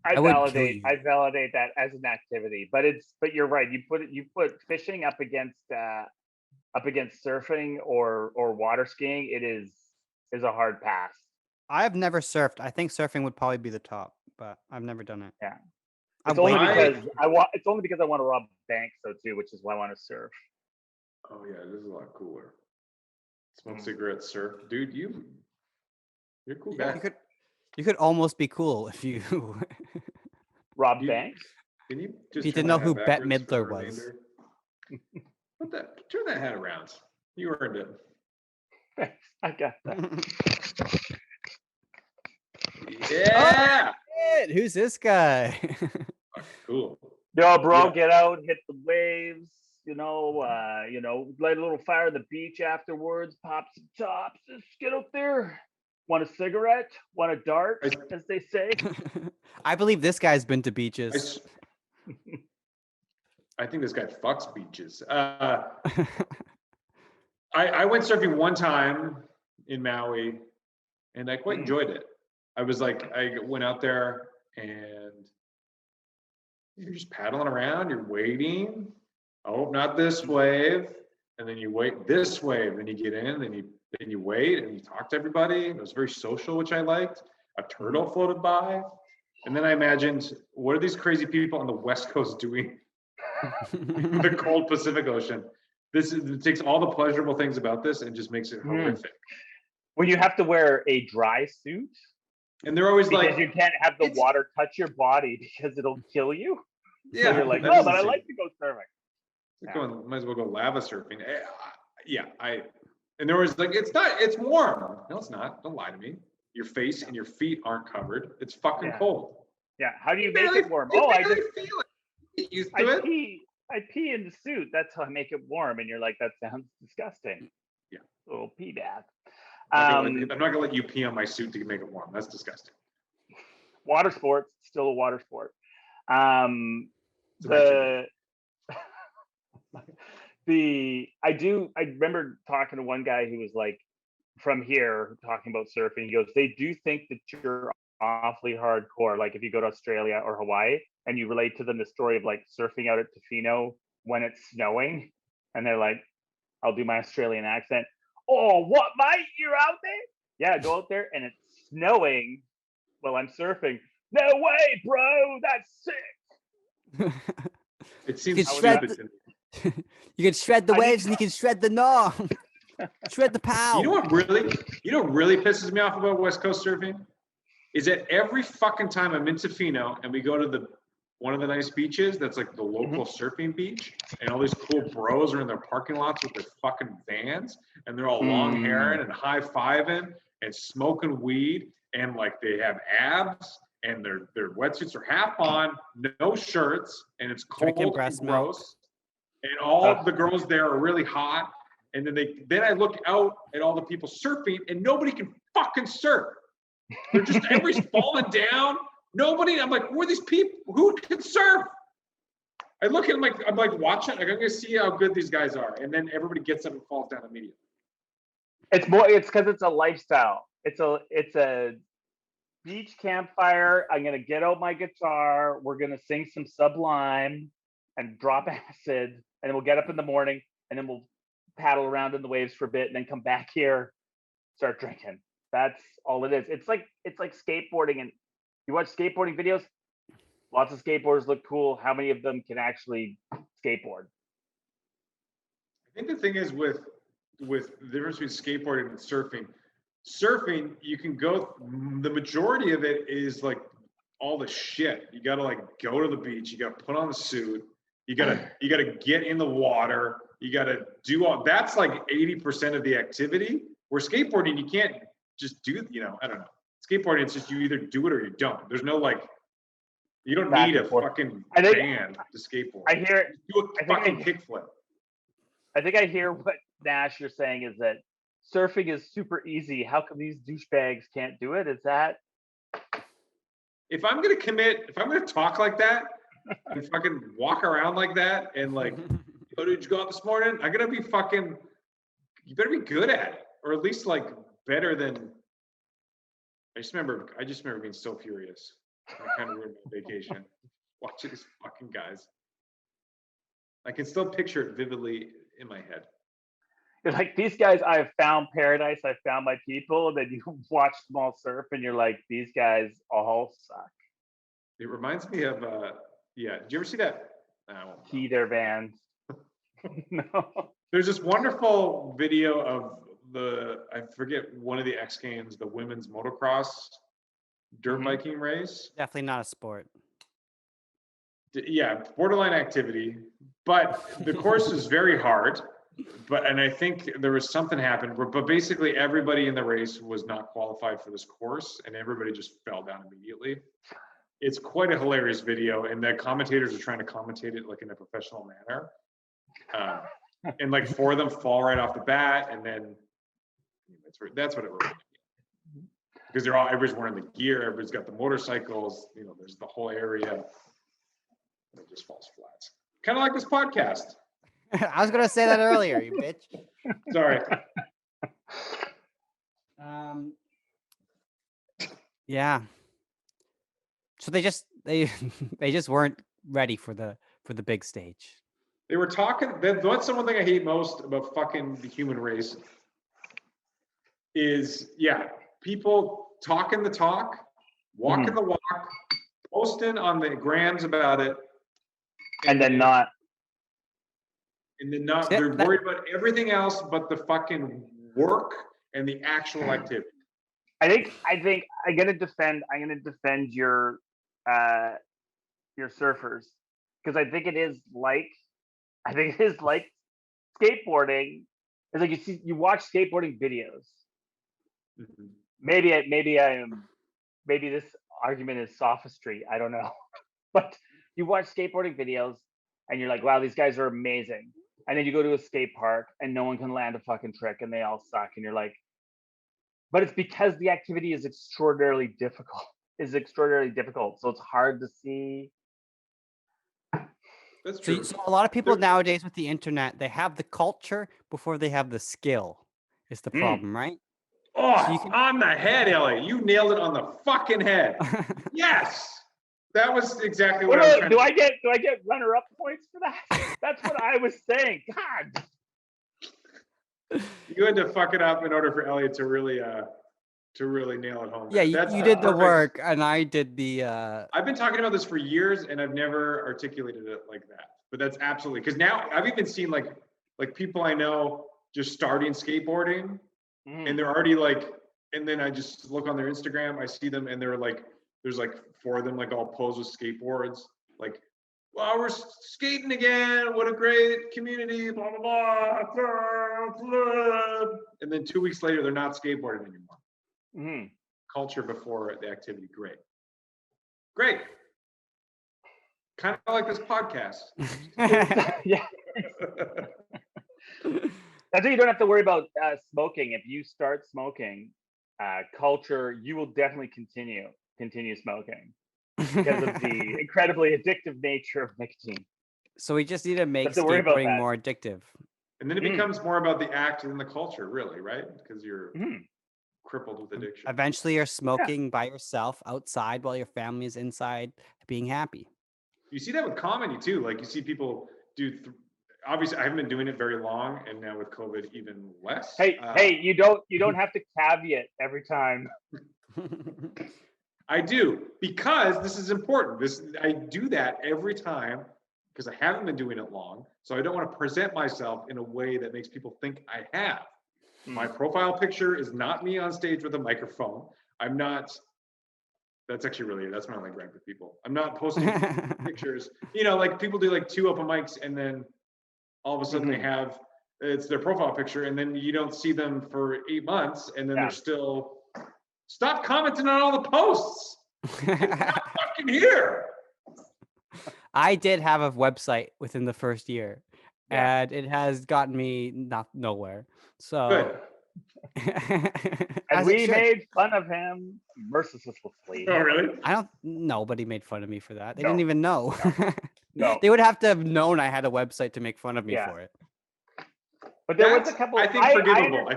I validate that as an activity, but you're right. You put fishing up against surfing or water skiing. It is a hard pass. I have never surfed. I think surfing would probably be the top, but I've never done it. Yeah, it's only because I want to rob banks though too, which is why I want to surf. Oh yeah, this is a lot cooler. Smoke cigarettes, surf, dude. You're a cool guy. You could almost be cool if you rob banks. Can you just? You didn't know who Bette Midler was. Turn that hat around. You earned it. I got that. Yeah. Oh, who's this guy? Cool. Yo, bro, get out, hit the waves. Light a little fire on the beach afterwards. Pop some tops. Just get out there. Want a cigarette? Want a dart, as they say? I believe this guy's been to beaches. I think this guy fucks beaches. I went surfing one time in Maui, and I quite enjoyed it. I went out there, and you're just paddling around. You're waiting. Oh, not this wave. And then you wait this wave. Then you get in, then you wait, and you talk to everybody. It was very social, which I liked. A turtle floated by. And then I imagined, what are these crazy people on the West Coast doing? The cold Pacific Ocean. It takes all the pleasurable things about this and just makes it horrific. When you have to wear a dry suit. And they're always because you can't have the water touch your body because it'll kill you. Yeah. So you're like, but I like to go surfing. Might as well go lava surfing. And there was it's warm. No, it's not. Don't lie to me. Your face and your feet aren't covered. It's fucking cold. Yeah. How do you make it warm? I just feel it. Get used to it. I pee in the suit. That's how I make it warm. And you're like, that sounds disgusting. Yeah. A little pee bath. I'm not gonna let you pee on my suit to make it warm. That's disgusting. Water sports, still a water sport. I remember talking to one guy who was like from here talking about surfing. He goes, they do think that you're awfully hardcore. Like if you go to Australia or Hawaii and you relate to them the story of like surfing out at Tofino when it's snowing, and they're like, I'll do my Australian accent. Oh, what, mate? You're out there? Yeah, go out there and it's snowing while I'm surfing. No way, bro. That's sick. It seems stupid. You can shred the waves and you can shred the gnaw. Shred the pow. You know what really pisses me off about West Coast surfing? Is that every fucking time I'm in Tofino and we go to one of the nice beaches that's like the local surfing beach, and all these cool bros are in their parking lots with their fucking vans, and they're all long-haired and high-fiving and smoking weed, and like they have abs, and their wetsuits are half on, no shirts, and it's cold Drinking breast and milk. gross. And all the girls there are really hot. And then I look out at all the people surfing, and nobody can fucking surf. They're just everybody's falling down. Nobody. I'm like, who are these people? Who can surf? I look at them I'm like watching. Like, I'm gonna see how good these guys are, and then everybody gets up and falls down immediately. It's because it's a lifestyle. It's a beach campfire. I'm gonna get out my guitar. We're gonna sing some Sublime and drop acid, and then we'll get up in the morning, and then we'll paddle around in the waves for a bit, and then come back here, start drinking. That's all it is. It's like skateboarding, and you watch skateboarding videos. Lots of skateboarders look cool. How many of them can actually skateboard? I think the thing is with the difference between skateboarding and surfing. Surfing, you can go. The majority of it is like all the shit. You got to like go to the beach. You got to put on the suit. You got to get in the water. You got to do all. That's like 80% of the activity. Where skateboarding, you can't just do. I don't know. Skateboarding, it's just you either do it or you don't. There's no like. You don't need a fucking band to skateboard. I hear. Do a fucking kickflip. I think I hear what Nash you're saying is that surfing is super easy. How come these douchebags can't do it? Is that? If I'm gonna commit, if I'm gonna talk like that and fucking walk around like that and like, oh, did you go out this morning? I'm gonna be fucking. You better be good at it, or at least like better than. I just remember being so furious. I kind of ruined my vacation watching these fucking guys. I can still picture it vividly in my head. You're like, these guys, I have found paradise, I found my people, and then you watch them all surf and you're like, these guys all suck. It reminds me of did you ever see that? Key their vans. No. There's this wonderful video of I forget one of the X Games, the women's motocross dirt biking race. Definitely not a sport. Yeah, borderline activity, but the course is very hard. And I think there was something happened but basically everybody in the race was not qualified for this course, and everybody just fell down immediately. It's quite a hilarious video, and the commentators are trying to commentate it like in a professional manner. And like 4 of them fall right off the bat, and then that's what it was. Because everybody's wearing the gear, everybody's got the motorcycles, there's the whole area. And it just falls flat. Kind of like this podcast. I was gonna say that earlier, you bitch. Sorry. Yeah. So they just weren't ready for the big stage. They were talking. That's the one thing I hate most about fucking the human race. Is people talking the talk, walking the walk, posting on the grams about it, and then not. And then they're worried about everything else but the fucking work and the actual activity. I think I'm gonna defend your surfers, because I think it is like skateboarding. It's like you watch skateboarding videos. Mm-hmm. Maybe this argument is sophistry. I don't know, but you watch skateboarding videos and you're like, wow, these guys are amazing. And then you go to a skate park and no one can land a fucking trick and they all suck. And you're like, but it's because the activity is extraordinarily difficult. So it's hard to see. That's true. So a lot of people nowadays with the internet, they have the culture before they have the skill. Is the problem, right? Oh, so on the head, Ellie. You nailed it on the fucking head. Yes. That was exactly what I was trying to say. Do I get runner-up points for that? That's what I was saying. God. You had to fuck it up in order for Elliot to really nail it home. Yeah, you did the work and I did the I've been talking about this for years and I've never articulated it like that. But that's absolutely, because now I've even seen like people I know just starting skateboarding and they're already like, and then I just look on their Instagram, I see them and they're like, there's like 4 of them like all posed with skateboards, like, wow, we're skating again, what a great community, blah blah blah. And then 2 weeks later they're not skateboarding anymore. Culture before the activity, great. Great. Kind of like this podcast. Yeah. That's why you don't have to worry about smoking. If you start smoking, culture, you will definitely continue smoking because of the incredibly addictive nature of nicotine. So we just need to make Have to worry about skateboarding that. more addictive. And then it becomes more about the act than the culture, really, right? Because you're crippled with addiction. Eventually, you're smoking by yourself outside while your family is inside being happy. You see that with comedy too. Like you see people do. Obviously, I haven't been doing it very long, and now with COVID, even less. Hey, you don't have to caveat every time. I do, because this is important. I do that every time because I haven't been doing it long. So I don't want to present myself in a way that makes people think I have. My profile picture is not me on stage with a microphone. I'm not. That's my only gripe with people. I'm not posting pictures. You know, like people do like 2 open mics and then all of a sudden it's their profile picture and then you don't see them for 8 months and then they're still. Stop commenting on all the posts. It's not fucking here. I did have a website within the first year, and it has gotten me nowhere. So good. And we made fun of him mercilessly. Oh, really? Nobody made fun of me for that. They didn't even know. No. They would have to have known I had a website to make fun of me for it. But there was a couple. I think forgivable.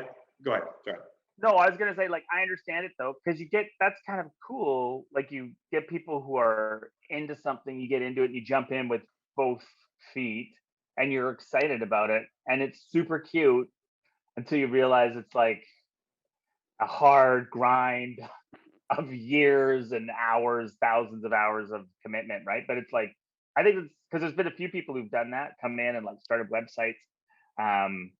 Go ahead. Sorry. No, I was gonna say, like, I understand it though, because that's kind of cool. Like, you get people who are into something, you get into it, and you jump in with both feet, and you're excited about it, and it's super cute until you realize it's like a hard grind of years and hours, thousands of hours of commitment, right? But it's like, I think it's because there's been a few people who've done that, come in and like started websites, and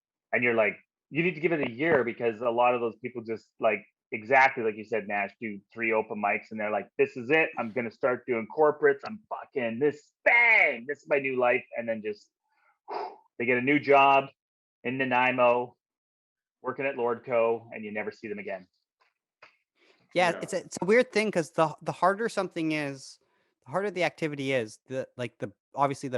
you're like, you need to give it a year because a lot of those people just like exactly like you said, Nash, do 3 open mics and they're like, this is it. I'm gonna start doing corporates. I'm fucking this. Bang! This is my new life, and then just they get a new job in Nanaimo, working at Lordco, and you never see them again. Yeah, it's a weird thing because the harder something is, the harder the activity is. Obviously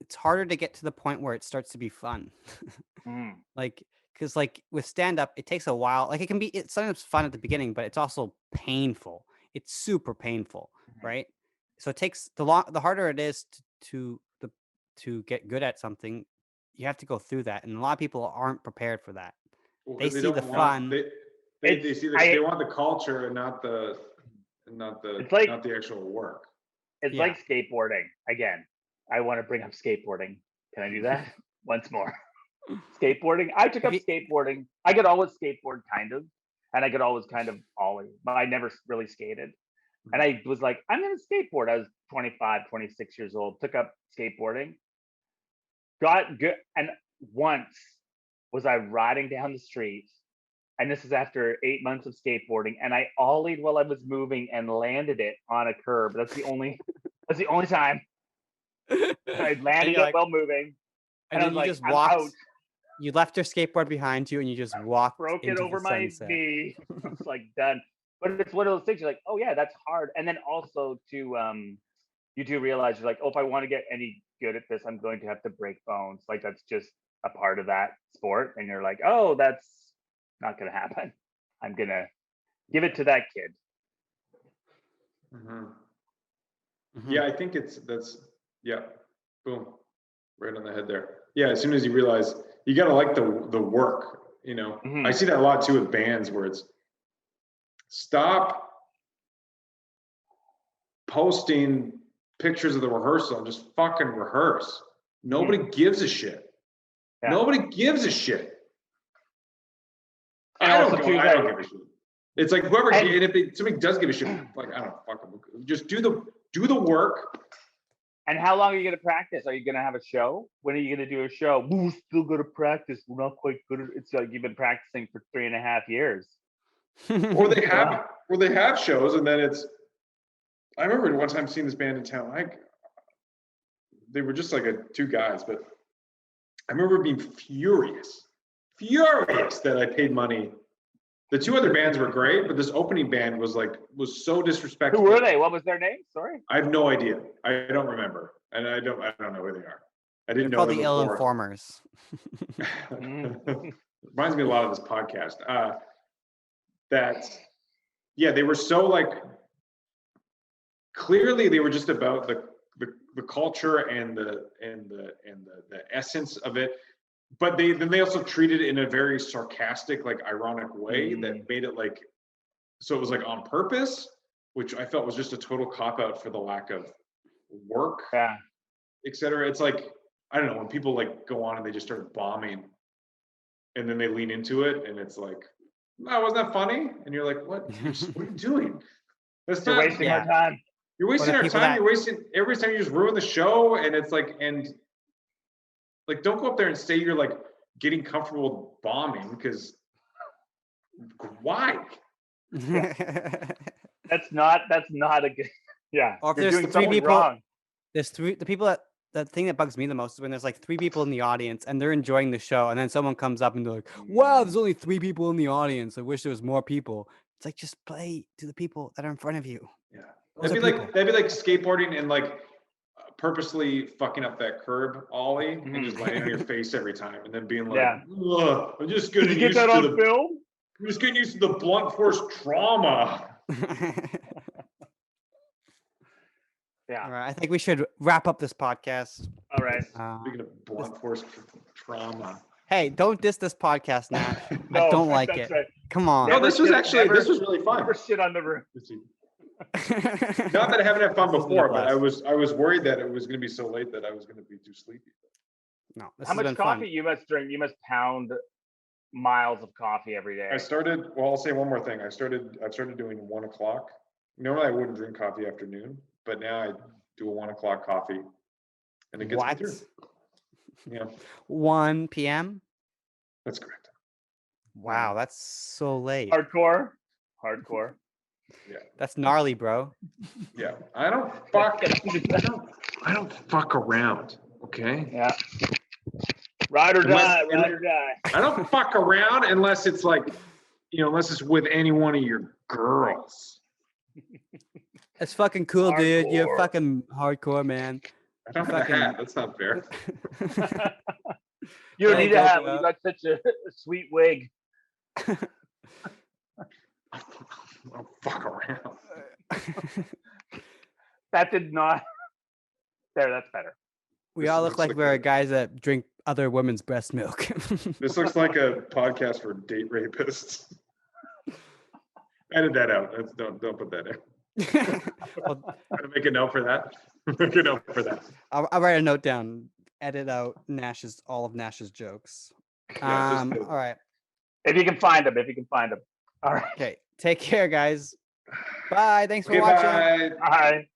it's harder to get to the point where it starts to be fun. Like, because like with stand up, it takes a while. Like it's sometimes fun at the beginning, but it's also painful. It's super painful, right? So it takes the harder it is to get good at something, you have to go through that, and a lot of people aren't prepared for that. Well, they see the fun. They see they want the culture and not the actual work. It's like skateboarding again. I want to bring up skateboarding. Can I do that once more? Skateboarding. I took up skateboarding. I could always skateboard kind of, and I could always kind of ollie, but I never really skated. And I was like, I'm going to skateboard. I was 25, 26 years old, took up skateboarding, got good. And once was I riding down the street, and this is after 8 months of skateboarding, and I ollied while I was moving and landed it on a curb. That's the only time. I landed it while moving. And then you just walked. You left your skateboard behind you, and you just walked. Broke it over my knee. It's like done. But it's one of those things. You're like, oh yeah, that's hard. And then also you do realize you're like, oh, if I want to get any good at this, I'm going to have to break bones. Like that's just a part of that sport. And you're like, oh, that's not going to happen. I'm gonna give it to that kid. Yeah, I think boom, right on the head there. Yeah, as soon as you realize you gotta like the work, you know. I see that a lot too with bands where it's stop posting pictures of the rehearsal and just fucking rehearse. Nobody gives a shit. Yeah. Nobody gives a shit. I don't give a shit. It's like whoever, and if somebody does give a shit, like I don't fucking just do the work. And how long are you going to practice? Are you going to have a show? When are you going to do a show? We're still going to practice. We're not quite good at it. It's like you've been practicing for 3.5 years. Or they have shows, and then it's. I remember one time seeing this band in town. They were just like 2 guys, but I remember being furious that I paid money The two other bands were great, but this opening band was so disrespectful. Who were they? What was their name? Sorry. I have no idea. I don't remember, and I don't know who they are. I didn't know them the before. Ill Informers. Reminds me a lot of this podcast. They were so clearly they were just about the culture and the essence of it, but they also treated it in a very sarcastic, ironic way that made it so it was on purpose, which I felt was just a total cop out for the lack of work, etc. It's I don't know, when people go on and they just start bombing, and then they lean into it, and it's oh, wasn't that funny? And you're like, what are you doing? You're wasting our time. You're wasting our time. You're wasting every time. You just ruin the show, and it's don't go up there and say you're getting comfortable bombing, because why? That's not a good. Yeah. Or if there's three people wrong. The thing that bugs me the most is when there's 3 people in the audience and they're enjoying the show, and then someone comes up and they're like, wow, there's only 3 people in the audience. I wish there was more people. It's just play to the people that are in front of you. Yeah. That'd be like skateboarding and purposely fucking up that curb ollie and just landing on your face every time, and then being I'm just getting used to film? I'm just getting used to the blunt force trauma. Yeah. All right. I think we should wrap up this podcast. All right. Speaking of blunt force trauma. Hey, don't diss this podcast now. No, I don't like it. Right. Come on. No, this was really fun. Never shit on the roof. Not that I haven't had fun before, but I was worried that it was going to be so late that I was going to be too sleepy. No. How much coffee you must drink? You must pound miles of coffee every day. I'll say one more thing. I've started doing 1 o'clock. Normally I wouldn't drink coffee afternoon, but now I do a 1 o'clock coffee, and it gets me through. Yeah. 1 p.m. That's correct. Wow, that's so late. Hardcore. Yeah. That's gnarly, bro. Yeah. I don't fuck around. Okay. Yeah. Ride or die. I don't fuck around unless it's unless it's with any one of your girls. It's fucking cool, dude. You're fucking hardcore, man. I don't have a hat. That's not fair. You don't need a hat when you got such a sweet wig. I'll fuck around. That did not. There, that's better. We all look like we're guys that drink other women's breast milk. This looks like a podcast for date rapists. Edit that out. Don't put that in. I'm gonna make a note for that. I'll write a note down. Edit out all of Nash's jokes. All right. If you can find them. All right. Okay. Take care, guys. Bye. Thanks for watching. Bye.